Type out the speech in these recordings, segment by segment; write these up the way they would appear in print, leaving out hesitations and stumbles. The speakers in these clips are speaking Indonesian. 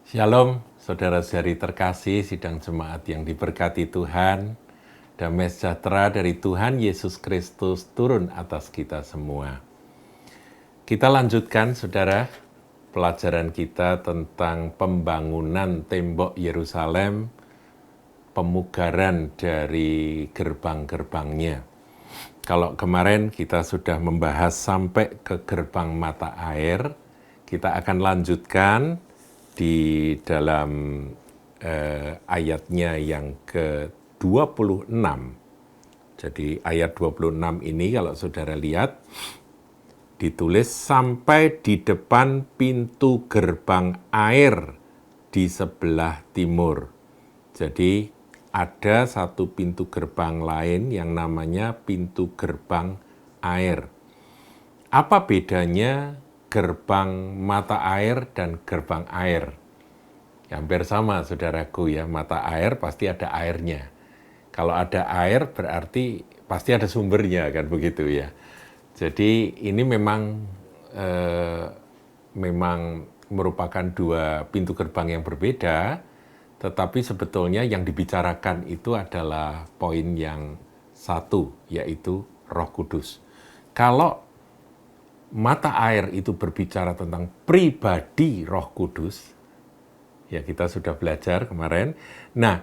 Shalom, saudara-saudari terkasih, sidang jemaat yang diberkati Tuhan. Damai sejahtera dari Tuhan Yesus Kristus turun atas kita semua. Kita lanjutkan, saudara, pelajaran kita tentang pembangunan tembok Yerusalem, pemugaran dari gerbang-gerbangnya. Kalau kemarin kita sudah membahas sampai ke gerbang mata air, kita akan lanjutkan di dalam ayatnya yang ke-26. Jadi ayat 26 ini kalau saudara lihat, ditulis sampai di depan pintu gerbang air di sebelah timur. Jadi ada satu pintu gerbang lain yang namanya pintu gerbang air. Apa bedanya gerbang mata air dan gerbang air? Hampir sama, saudaraku ya, mata air pasti ada airnya. Kalau ada air berarti pasti ada sumbernya, kan begitu ya. Jadi ini memang merupakan dua pintu gerbang yang berbeda, tetapi sebetulnya yang dibicarakan itu adalah poin yang satu, yaitu Roh Kudus. Kalau mata air itu berbicara tentang pribadi Roh Kudus, ya kita sudah belajar kemarin. Nah,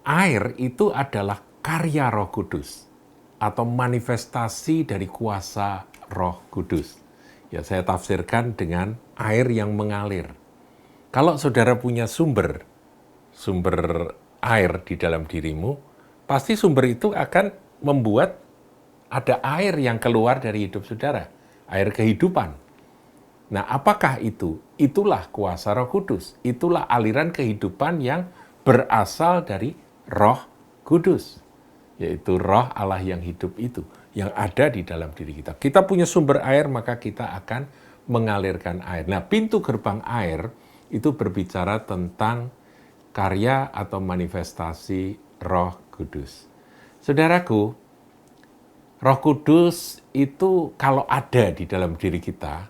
air itu adalah karya Roh Kudus atau manifestasi dari kuasa Roh Kudus. Ya, saya tafsirkan dengan air yang mengalir. Kalau saudara punya sumber air di dalam dirimu, pasti sumber itu akan membuat ada air yang keluar dari hidup saudara, air kehidupan. Nah, apakah itu? Itulah kuasa Roh Kudus. Itulah aliran kehidupan yang berasal dari Roh Kudus, yaitu Roh Allah yang hidup itu, yang ada di dalam diri kita. Kita punya sumber air, maka kita akan mengalirkan air. Nah, pintu gerbang air itu berbicara tentang karya atau manifestasi Roh Kudus. Saudaraku, Roh Kudus itu kalau ada di dalam diri kita,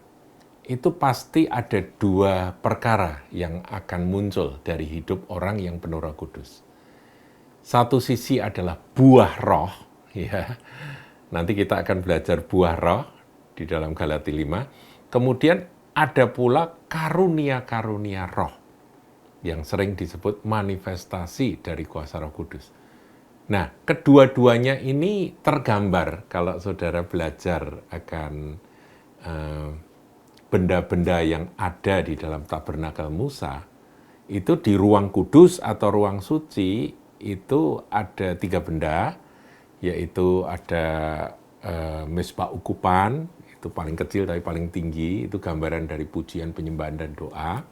itu pasti ada dua perkara yang akan muncul dari hidup orang yang penuh Roh Kudus. Satu sisi adalah buah roh, ya. Nanti kita akan belajar buah roh di dalam Galatia 5. Kemudian ada pula karunia-karunia roh yang sering disebut manifestasi dari kuasa Roh Kudus. Nah, kedua-duanya ini tergambar kalau saudara belajar akan benda-benda yang ada di dalam tabernakel Musa. Itu di ruang kudus atau ruang suci itu ada 3 benda, yaitu ada mesbah ukupan, itu paling kecil tapi paling tinggi, itu gambaran dari pujian, penyembahan, dan doa.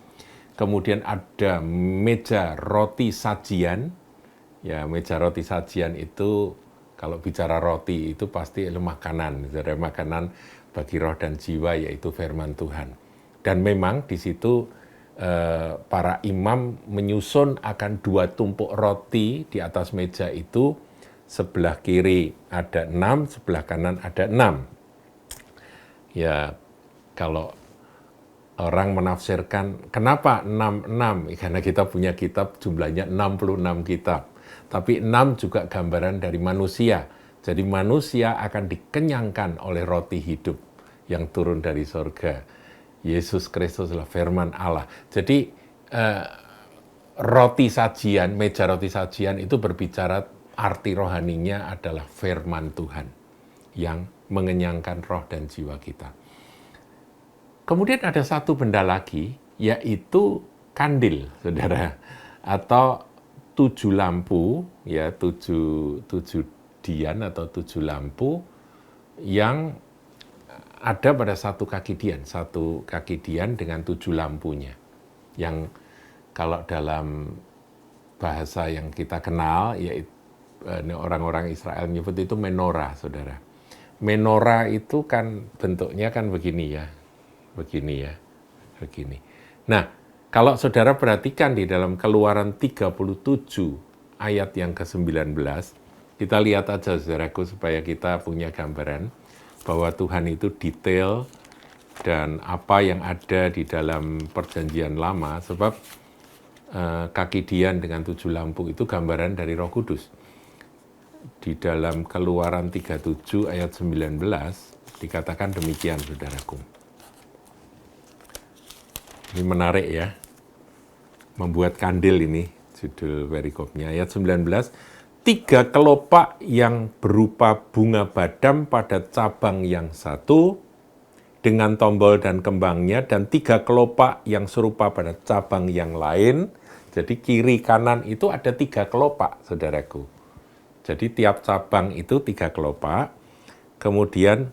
Kemudian ada meja roti sajian. Ya, meja roti sajian itu kalau bicara roti itu pasti makanan, makanan bagi roh dan jiwa, yaitu firman Tuhan. Dan memang di situ para imam menyusun akan 2 tumpuk roti di atas meja itu, sebelah kiri ada 6, sebelah kanan ada 6. Ya, kalau orang menafsirkan, kenapa 6? Karena kita punya kitab jumlahnya 66 kitab. Tapi 6 juga gambaran dari manusia. Jadi manusia akan dikenyangkan oleh roti hidup yang turun dari sorga. Yesus Kristus adalah firman Allah. Jadi roti sajian, meja roti sajian itu berbicara arti rohaninya adalah firman Tuhan yang mengenyangkan roh dan jiwa kita. Kemudian ada satu benda lagi, yaitu kandil, saudara, atau 7 lampu, ya 7 dian atau 7 lampu yang ada pada satu kaki dian dengan 7 lampunya. Yang kalau dalam bahasa yang kita kenal, yaitu orang-orang Israel menyebut itu menorah, saudara. Menorah itu kan bentuknya kan begini. Nah, kalau saudara perhatikan di dalam Keluaran 37 ayat yang ke-19, kita lihat aja, saudaraku, supaya kita punya gambaran bahwa Tuhan itu detail dan apa yang ada di dalam perjanjian lama, sebab kaki Dian dengan 7 lampu itu gambaran dari Roh Kudus. Di dalam Keluaran 37 ayat 19 dikatakan demikian, saudaraku. Ini menarik ya, membuat kandil ini, judul perikopnya. Ayat 19, 3 kelopak yang berupa bunga badam pada cabang yang satu, dengan tombol dan kembangnya, dan 3 kelopak yang serupa pada cabang yang lain. Jadi kiri kanan itu ada 3 kelopak, saudaraku. Jadi tiap cabang itu 3 kelopak, kemudian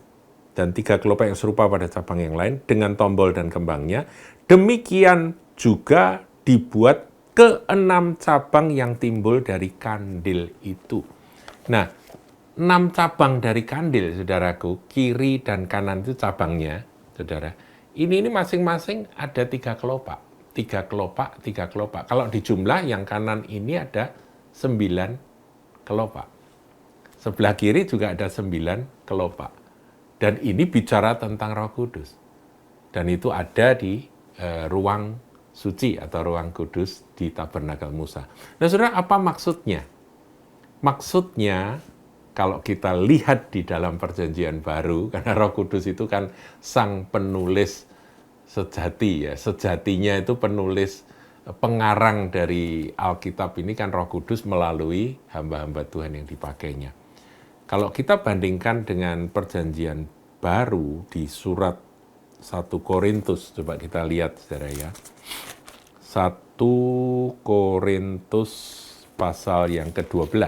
dan 3 kelopak yang serupa pada cabang yang lain dengan tombol dan kembangnya. Demikian juga dibuat ke-6 cabang yang timbul dari kandil itu. Nah, 6 cabang dari kandil, saudaraku, kiri dan kanan itu cabangnya, saudara. Ini masing-masing ada 3 kelopak. 3 kelopak, 3 kelopak. Kalau dijumlah yang kanan ini ada 9 kelopak. Sebelah kiri juga ada 9 kelopak. Dan ini bicara tentang Roh Kudus. Dan itu ada di ruang suci atau ruang kudus di Tabernakel Musa. Nah, saudara, apa maksudnya? Maksudnya, kalau kita lihat di dalam perjanjian baru, karena Roh Kudus itu kan sang penulis sejati ya, sejatinya itu penulis, pengarang dari Alkitab ini kan Roh Kudus melalui hamba-hamba Tuhan yang dipakainya. Kalau kita bandingkan dengan perjanjian baru di surat 1 Korintus, coba kita lihat saudara ya. 1 Korintus pasal yang ke-12.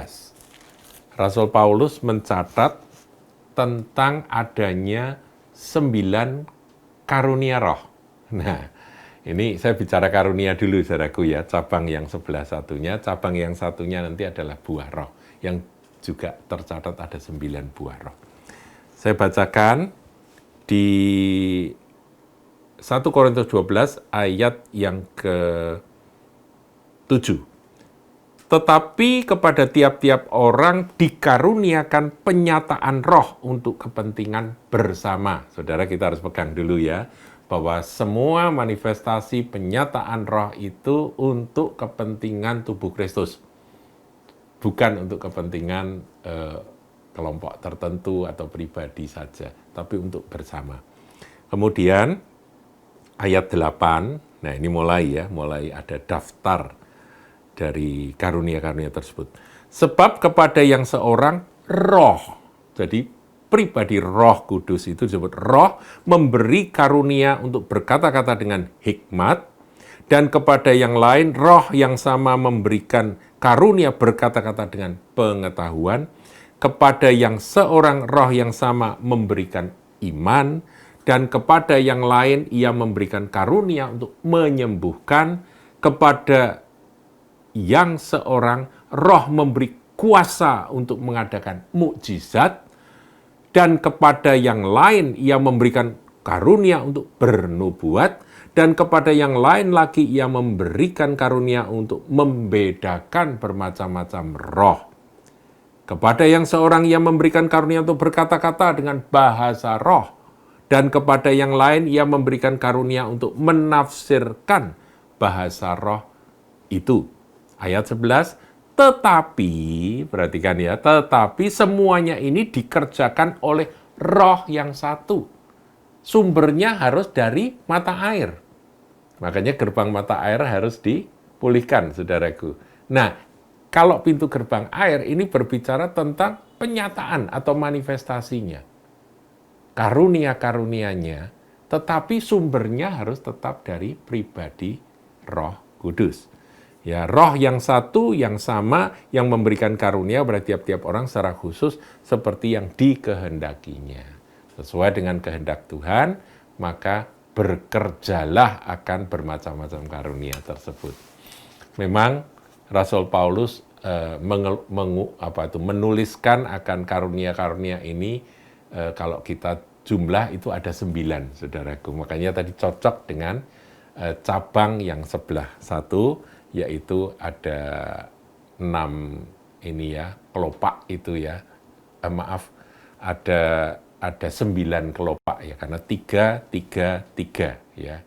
Rasul Paulus mencatat tentang adanya 9 karunia roh. Nah, ini saya bicara karunia dulu, saudaraku ya. Cabang yang sebelah satunya, cabang yang satunya nanti adalah buah roh. Yang juga tercatat ada 9 buah roh. Saya bacakan di 1 Korintus 12 ayat yang ke-7. Tetapi kepada tiap-tiap orang dikaruniakan penyataan roh untuk kepentingan bersama. Saudara, kita harus pegang dulu ya, bahwa semua manifestasi penyataan roh itu untuk kepentingan tubuh Kristus. Bukan untuk kepentingan kelompok tertentu atau pribadi saja, tapi untuk bersama. Kemudian ayat 8, nah ini mulai ada daftar dari karunia-karunia tersebut. Sebab kepada yang seorang roh, jadi pribadi Roh Kudus itu disebut roh, memberi karunia untuk berkata-kata dengan hikmat, dan kepada yang lain roh yang sama memberikan karunia berkata-kata dengan pengetahuan, kepada yang seorang roh yang sama memberikan iman, dan kepada yang lain ia memberikan karunia untuk menyembuhkan, kepada yang seorang roh memberi kuasa untuk mengadakan mukjizat, dan kepada yang lain ia memberikan karunia untuk bernubuat, dan kepada yang lain lagi ia memberikan karunia untuk membedakan bermacam-macam roh. Kepada yang seorang ia memberikan karunia untuk berkata-kata dengan bahasa roh, dan kepada yang lain ia memberikan karunia untuk menafsirkan bahasa roh itu. Ayat 11, tetapi, perhatikan ya, tetapi semuanya ini dikerjakan oleh roh yang satu. Sumbernya harus dari mata air. Makanya gerbang mata air harus dipulihkan, saudaraku. Nah, kalau pintu gerbang air ini berbicara tentang penyataan atau manifestasinya. Karunia-karunianya, tetapi sumbernya harus tetap dari pribadi Roh Kudus. Ya, roh yang satu, yang sama, yang memberikan karunia pada tiap-tiap orang secara khusus seperti yang dikehendakinya. Sesuai dengan kehendak Tuhan, maka bekerjalah akan bermacam-macam karunia tersebut. Memang Rasul Paulus menuliskan akan karunia-karunia ini, kalau kita jumlah itu ada 9, saudaraku. Makanya tadi cocok dengan cabang yang sebelah satu, yaitu ada 6 ini ya, kelopak itu ya. Ada 9 kelopak ya, karena 3, 3, 3 ya.